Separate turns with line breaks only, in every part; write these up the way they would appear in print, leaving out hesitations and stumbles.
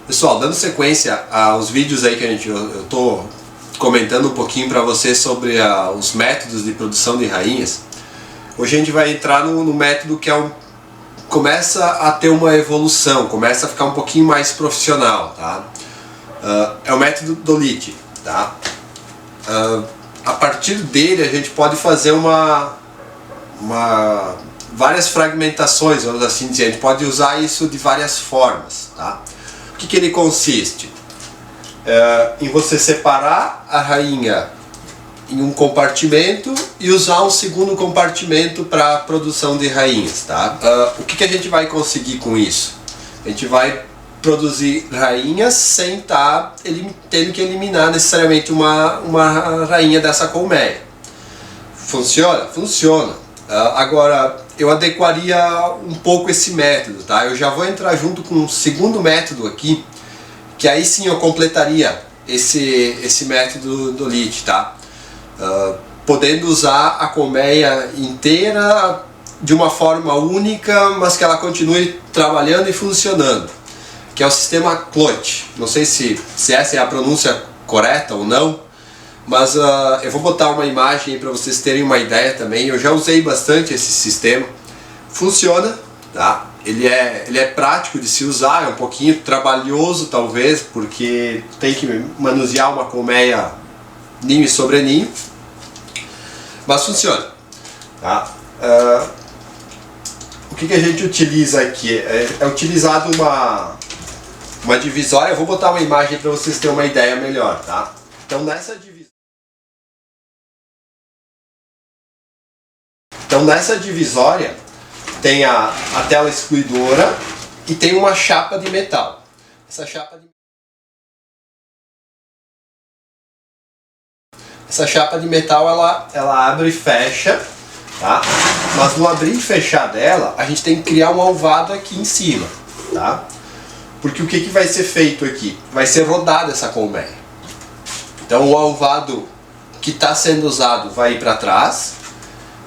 Pessoal, dando sequência aos vídeos aí que eu tô comentando um pouquinho para vocês sobre os métodos de produção de rainhas, hoje a gente vai entrar no método que começa a ter uma evolução, começa a ficar um pouquinho mais profissional, tá? É o método Dolittle, tá? A partir dele a gente pode fazer várias fragmentações, vamos assim dizer. A gente pode usar isso de várias formas, tá? O que ele consiste? Em você separar a rainha em um compartimento e usar um segundo compartimento para a produção de rainhas, tá? O que a gente vai conseguir com isso? A gente vai produzir rainhas sem estar tendo que eliminar necessariamente uma rainha dessa colmeia. Funciona? Funciona. Agora, eu adequaria um pouco esse método, tá? Eu já vou entrar junto com um segundo método aqui, que aí sim eu completaria esse método Dolittle, tá? Podendo usar a colmeia inteira de uma forma única, mas que ela continue trabalhando e funcionando, que é o sistema Clutch. Não sei se essa é a pronúncia correta ou não, mas eu vou botar uma imagem aí para vocês terem uma ideia também. Eu já usei bastante esse sistema, funciona, tá? Ele é prático de se usar, é um pouquinho trabalhoso talvez, porque tem que manusear uma colmeia ninho e sobreninho, mas funciona, tá? O que a gente utiliza aqui? É utilizado uma divisória. Eu vou botar uma imagem para vocês terem uma ideia melhor, tá? Então nessa divisória tem a tela excluidora e tem uma chapa de metal. Essa chapa de metal ela abre e fecha, tá? Mas no abrir e fechar dela a gente tem que criar um alvado aqui em cima, tá? Porque o que vai ser feito aqui? Vai ser rodada essa colmeia. Então o alvado que está sendo usado vai ir para trás,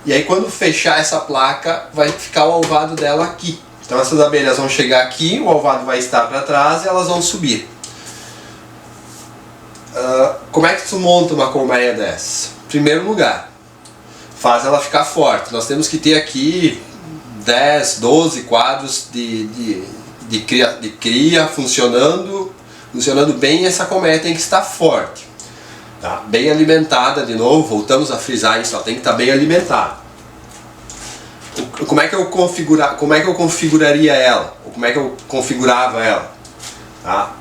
e aí quando fechar essa placa vai ficar o alvado dela aqui. Então essas abelhas vão chegar aqui, o alvado vai estar para trás e elas vão subir. Como é que tu monta uma colmeia dessa? Em primeiro lugar, faz ela ficar forte. Nós temos que ter aqui 10, 12 quadros de cria funcionando bem. Essa colmeia tem que estar forte, tá? Bem alimentada. De novo, voltamos a frisar isso, ela tem que estar bem alimentada. Como é que eu configuraria ela? Ou como é que eu configurava ela? Tá?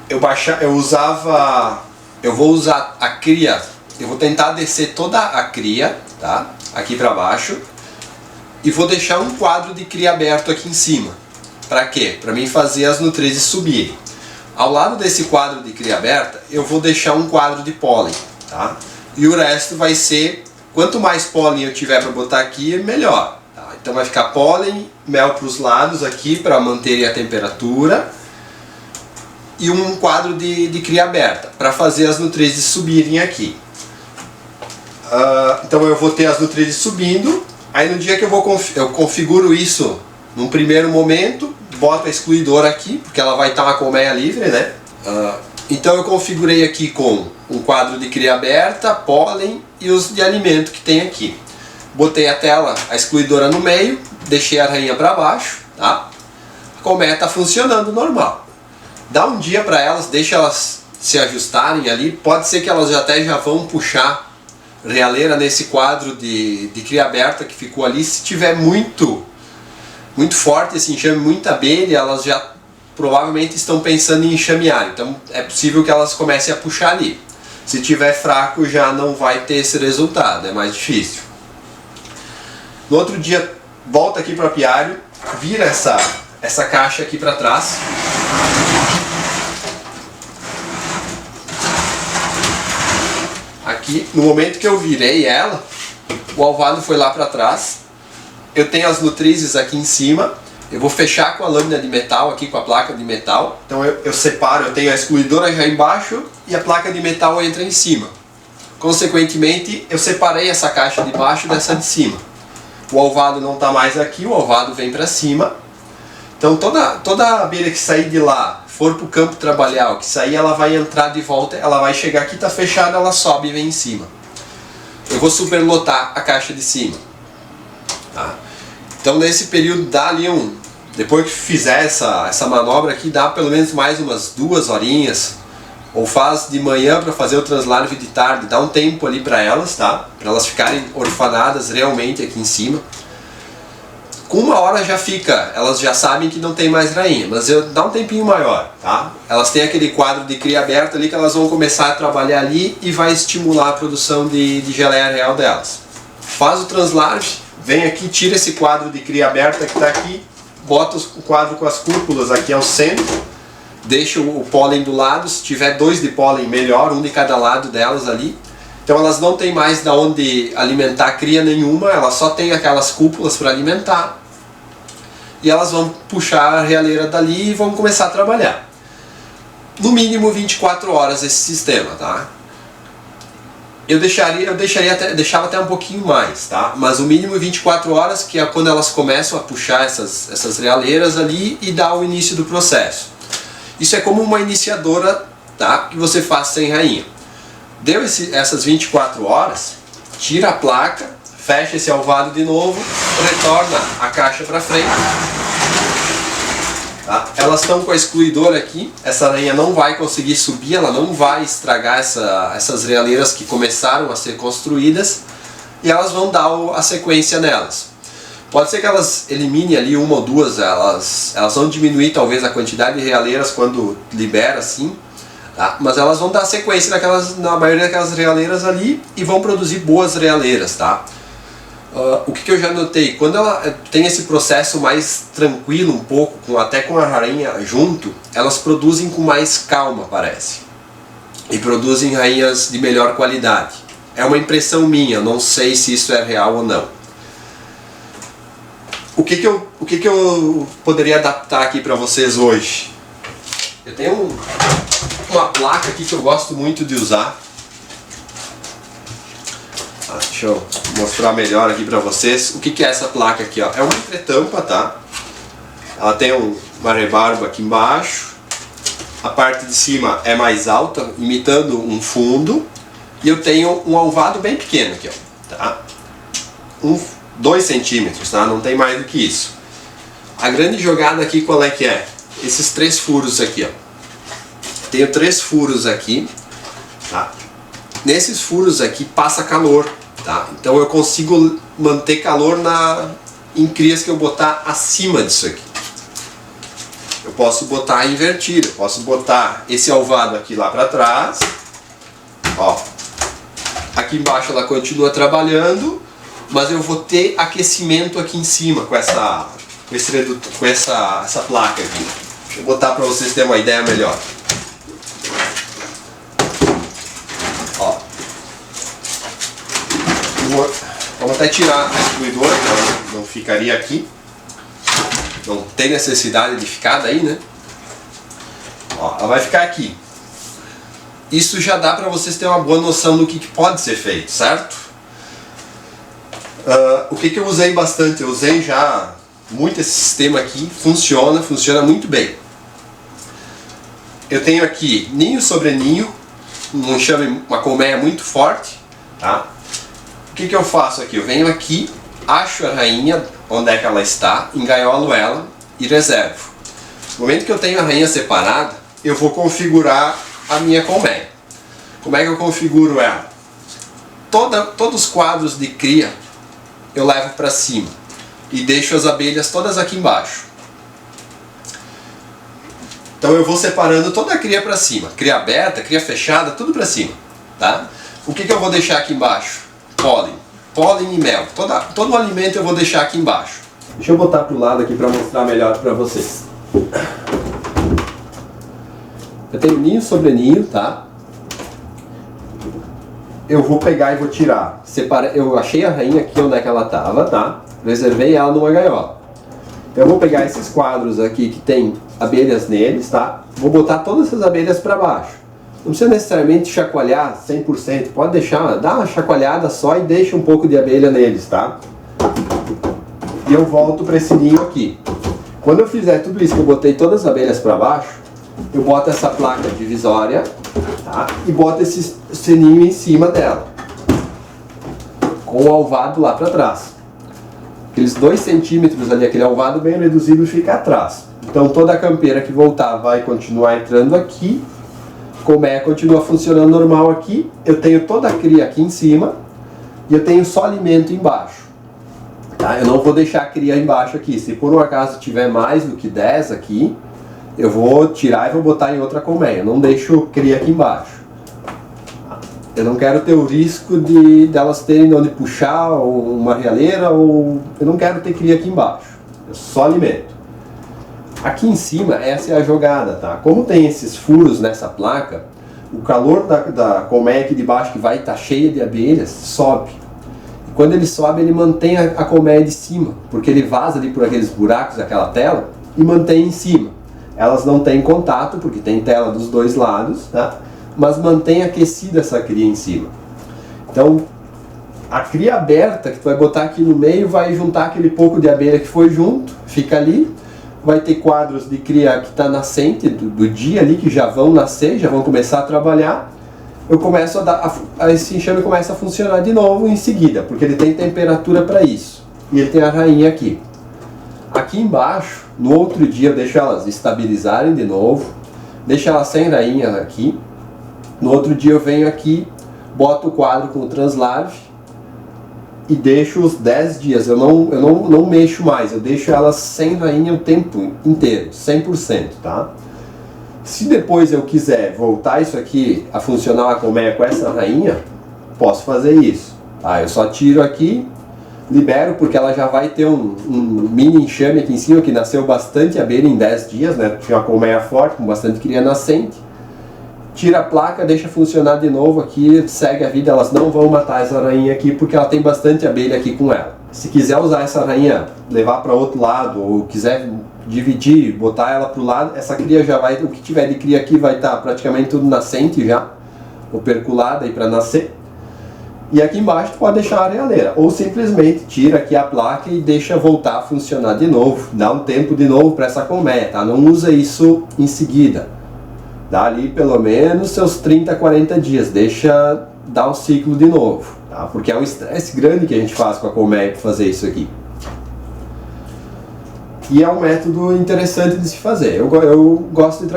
Eu vou usar a cria, eu vou tentar descer toda a cria, tá? Aqui para baixo, e vou deixar um quadro de cria aberto aqui em cima. Para quê? Para mim fazer as nutrizes subirem. Ao lado desse quadro de cria aberta, eu vou deixar um quadro de pólen, tá? E o resto vai ser, quanto mais pólen eu tiver para botar aqui, melhor, tá? Então vai ficar pólen, mel para os lados aqui para manterem a temperatura, e um quadro de cria aberta para fazer as nutrizes subirem aqui. Então eu vou ter as nutrizes subindo. Aí no dia que eu configuro isso, num primeiro momento, boto a excluidora aqui, porque ela vai estar uma colmeia livre, né? Então eu configurei aqui com um quadro de cria aberta, pólen e os de alimento que tem aqui. Botei a excluidora no meio, deixei a rainha para baixo, tá? A colmeia está funcionando normal. Dá um dia para elas, deixa elas se ajustarem ali. Pode ser que elas até já vão puxar realeira nesse quadro de cria aberta que ficou ali. Se tiver muito forte esse enxame, muita abelha, elas já provavelmente estão pensando em enxamear. Então é possível que elas comecem a puxar ali. Se tiver fraco, já não vai ter esse resultado, é mais difícil. No outro dia, volta aqui para o apiário, vira essa caixa aqui para trás. Aqui, no momento que eu virei ela, o alvado foi lá para trás. Eu tenho as nutrizes aqui em cima. Eu vou fechar com a lâmina de metal aqui, com a placa de metal. Então eu separo, eu tenho a excluidora já embaixo e a placa de metal entra em cima. Consequentemente, eu separei essa caixa de baixo dessa de cima. O alvado não está mais aqui, o alvado vem para cima. Então toda abelha que sair de lá for para o campo trabalhar, o que sair, ela vai entrar de volta, ela vai chegar aqui, tá fechada, ela sobe e vem em cima. Eu vou superlotar a caixa de cima. Tá? Então nesse período dá ali depois que fizer essa manobra aqui, dá pelo menos mais umas 2 horinhas, ou faz de manhã para fazer o translarve de tarde, dá um tempo ali para elas, tá? Para elas ficarem orfanadas realmente aqui em cima. Com 1 hora já fica, elas já sabem que não tem mais rainha, mas dá um tempinho maior, tá? Elas têm aquele quadro de cria aberta ali que elas vão começar a trabalhar ali e vai estimular a produção de geleia real delas. Faz o translarve, vem aqui, tira esse quadro de cria aberta que está aqui, bota o quadro com as cúpulas aqui ao centro, deixa o pólen do lado, se tiver 2 de pólen melhor, um de cada lado delas ali. Então elas não tem mais da onde alimentar cria nenhuma, elas só tem aquelas cúpulas para alimentar. E elas vão puxar a realeira dali e vão começar a trabalhar. No mínimo 24 horas esse sistema, tá? Eu deixava até um pouquinho mais, tá? Mas o mínimo 24 horas, que é quando elas começam a puxar essas realeiras ali e dá o início do processo. Isso é como uma iniciadora, tá? Que você faz sem rainha. Deu essas 24 horas, tira a placa, fecha esse alvado de novo, retorna a caixa para frente. Tá? Elas estão com a excluidora aqui, essa rainha não vai conseguir subir, ela não vai estragar essas realeiras que começaram a ser construídas, e elas vão dar a sequência nelas. Pode ser que elas eliminem ali 1 ou 2, elas vão diminuir talvez a quantidade de realeiras quando libera assim, tá? Mas elas vão dar sequência na maioria daquelas realeiras ali e vão produzir boas realeiras, tá? O que eu já notei, quando ela tem esse processo mais tranquilo um pouco, até com a rainha junto, elas produzem com mais calma, parece. E produzem rainhas de melhor qualidade. É uma impressão minha, não sei se isso é real ou não. O que eu poderia adaptar aqui para vocês hoje? Eu tenho uma placa aqui que eu gosto muito de usar. Deixa eu mostrar melhor aqui para vocês. O que é essa placa aqui? Ó? É uma entretampa, tá? Ela tem uma rebarba aqui embaixo. A parte de cima é mais alta, imitando um fundo. E eu tenho um alvado bem pequeno aqui, ó, tá? 2 centímetros, tá? Não tem mais do que isso. A grande jogada aqui qual é que é? Esses 3 furos aqui, ó. Tenho 3 furos aqui, tá? Nesses furos aqui passa calor, tá? Então eu consigo manter calor em crias que eu botar acima disso aqui. Eu posso botar invertido, eu posso botar esse alvado aqui lá para trás, ó. Aqui embaixo ela continua trabalhando, mas eu vou ter aquecimento aqui em cima com essa placa aqui. Deixa eu botar para vocês terem uma ideia melhor. Ó. Vamos até tirar a excluidora, que não ficaria aqui. Não tem necessidade de ficar daí, né? Ó, ela vai ficar aqui. Isso já dá para vocês terem uma boa noção do que pode ser feito, certo? O que eu usei bastante? Eu usei já muito esse sistema aqui, funciona muito bem. Eu tenho aqui ninho sobre ninho, um enxame, uma colmeia muito forte, tá? O que eu faço aqui? Eu venho aqui, acho a rainha, onde é que ela está, engaiolo ela e reservo. No momento que eu tenho a rainha separada, eu vou configurar a minha colmeia. Como é que eu configuro ela? Todos os quadros de cria eu levo para cima e deixo as abelhas todas aqui embaixo. Então eu vou separando toda a cria para cima, cria aberta, cria fechada, tudo para cima, tá? O que eu vou deixar aqui embaixo? Pólen e mel. Todo o alimento eu vou deixar aqui embaixo. Deixa eu botar para o lado aqui para mostrar melhor para vocês. Eu tenho ninho sobre ninho, tá? Eu vou pegar e vou tirar. Eu achei a rainha aqui onde é que ela estava, tá? Reservei ela numa gaiola. Eu vou pegar esses quadros aqui que tem abelhas neles, tá? Vou botar todas essas abelhas para baixo. Não precisa necessariamente chacoalhar 100%. Pode deixar, dá uma chacoalhada só e deixa um pouco de abelha neles, tá? E eu volto para esse ninho aqui. Quando eu fizer tudo isso que eu botei todas as abelhas para baixo, eu boto essa placa divisória, tá? E boto esse seninho em cima dela, com o alvado lá para trás. Aqueles 2 centímetros ali, aquele alvado bem reduzido fica atrás. Então toda a campeira que voltar vai continuar entrando aqui, a colmeia continua funcionando normal aqui, eu tenho toda a cria aqui em cima e eu tenho só alimento embaixo. Tá? Eu não vou deixar a cria embaixo aqui, se por um acaso tiver mais do que 10 aqui, eu vou tirar e vou botar em outra colmeia, eu não deixo cria aqui embaixo. Eu não quero ter o risco de elas terem onde puxar, ou uma realheira, ou eu não quero ter cria aqui embaixo, eu só alimento. Aqui em cima, essa é a jogada, tá? Como tem esses furos nessa placa, o calor da colmeia aqui de baixo, que vai estar cheia de abelhas, sobe. E quando ele sobe, ele mantém a colmeia de cima, porque ele vaza ali por aqueles buracos daquela tela e mantém em cima. Elas não têm contato, porque tem tela dos dois lados, tá? Mas mantém aquecida essa cria em cima. Então, a cria aberta que tu vai botar aqui no meio vai juntar aquele pouco de abelha que foi junto, fica ali. Vai ter quadros de cria que está nascente do dia ali, que já vão nascer, já vão começar a trabalhar. Eu começo esse enxame começa a funcionar de novo em seguida, porque ele tem temperatura para isso. E ele tem a rainha aqui. Aqui embaixo, no outro dia eu deixo elas estabilizarem de novo, deixo elas sem rainha aqui. No outro dia eu venho aqui, boto o quadro com o Translarve e deixo os 10 dias. Eu não mexo mais, eu deixo elas sem rainha o tempo inteiro, 100%, tá? Se depois eu quiser voltar isso aqui a funcionar a colmeia com essa rainha, posso fazer isso. Tá? Eu só tiro aqui, libero, porque ela já vai ter um mini enxame aqui em cima, que nasceu bastante abelha em 10 dias, né? Tinha uma colmeia forte, com bastante cria nascente. Tira a placa, deixa funcionar de novo aqui, segue a vida, elas não vão matar essa rainha aqui, porque ela tem bastante abelha aqui com ela. Se quiser usar essa rainha, levar para outro lado, ou quiser dividir, botar ela para o lado, essa cria já vai, o que tiver de cria aqui vai estar praticamente tudo nascente já, operculada aí para nascer. E aqui embaixo tu pode deixar a arealeira, ou simplesmente tira aqui a placa e deixa voltar a funcionar de novo, dá um tempo de novo para essa colmeia, tá? Não usa isso em seguida. Dá ali pelo menos seus 30, 40 dias, deixa dar o ciclo de novo, tá? Porque é um estresse grande que a gente faz com a colmeia para fazer isso aqui. E é um método interessante de se fazer. Eu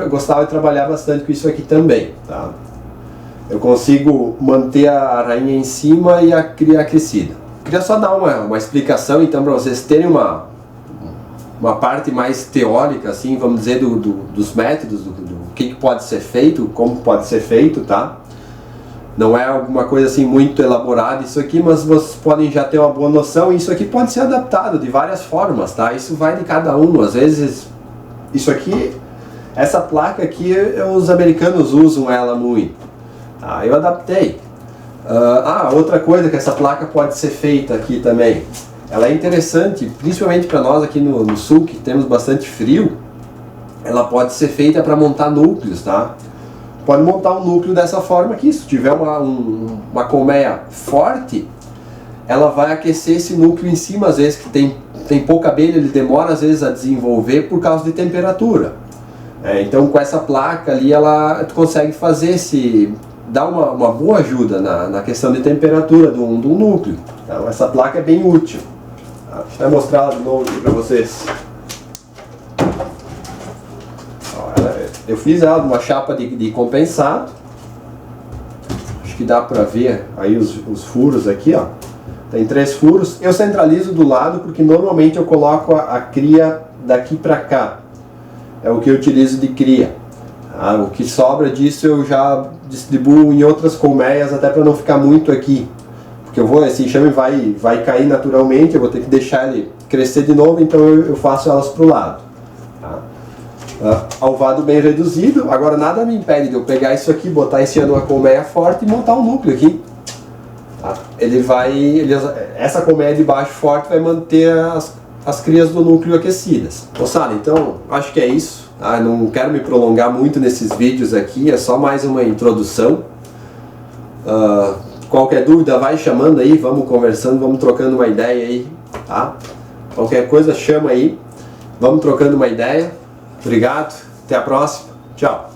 gostava de trabalhar bastante com isso aqui também, tá? Eu consigo manter a rainha em cima e a cria aquecida. Queria só dar uma explicação então para vocês terem uma parte mais teórica, assim, vamos dizer, dos métodos, do que pode ser feito, como pode ser feito, tá? Não é alguma coisa assim muito elaborada isso aqui, mas vocês podem já ter uma boa noção, e isso aqui pode ser adaptado de várias formas, tá? Isso vai de cada um, às vezes, isso aqui, essa placa aqui, os americanos usam ela muito, tá? Eu adaptei. Outra coisa que essa placa pode ser feita aqui também, ela é interessante, principalmente para nós aqui no sul, que temos bastante frio, ela pode ser feita para montar núcleos, tá? Pode montar um núcleo dessa forma aqui, se tiver uma colmeia forte, ela vai aquecer esse núcleo em cima, às vezes que tem pouca abelha, ele demora às vezes a desenvolver por causa de temperatura. Então com essa placa ali, tu consegue fazer dar uma boa ajuda na questão de temperatura do núcleo. Então essa placa é bem útil. Deixa eu mostrar ela de novo aqui para vocês. Eu fiz ela de uma chapa de compensado. Acho que dá para ver aí os furos aqui, ó. Tem 3 furos. Eu centralizo do lado porque normalmente eu coloco a cria daqui para cá. É o que eu utilizo de cria. O que sobra disso eu já distribuo em outras colmeias, até para não ficar muito aqui. Porque esse enxame vai cair naturalmente, eu vou ter que deixar ele crescer de novo, então eu faço elas para o lado. Tá? Alvado bem reduzido. Agora nada me impede de eu pegar isso aqui, botar em cima de uma colmeia forte e montar um núcleo aqui. Tá? Essa colmeia de baixo forte vai manter as crias do núcleo aquecidas. Moçada, então acho que é isso. Tá? Não quero me prolongar muito nesses vídeos aqui, é só mais uma introdução. Qualquer dúvida vai chamando aí, vamos conversando, vamos trocando uma ideia aí, tá? Qualquer coisa chama aí, vamos trocando uma ideia. Obrigado, até a próxima, tchau. Tchau.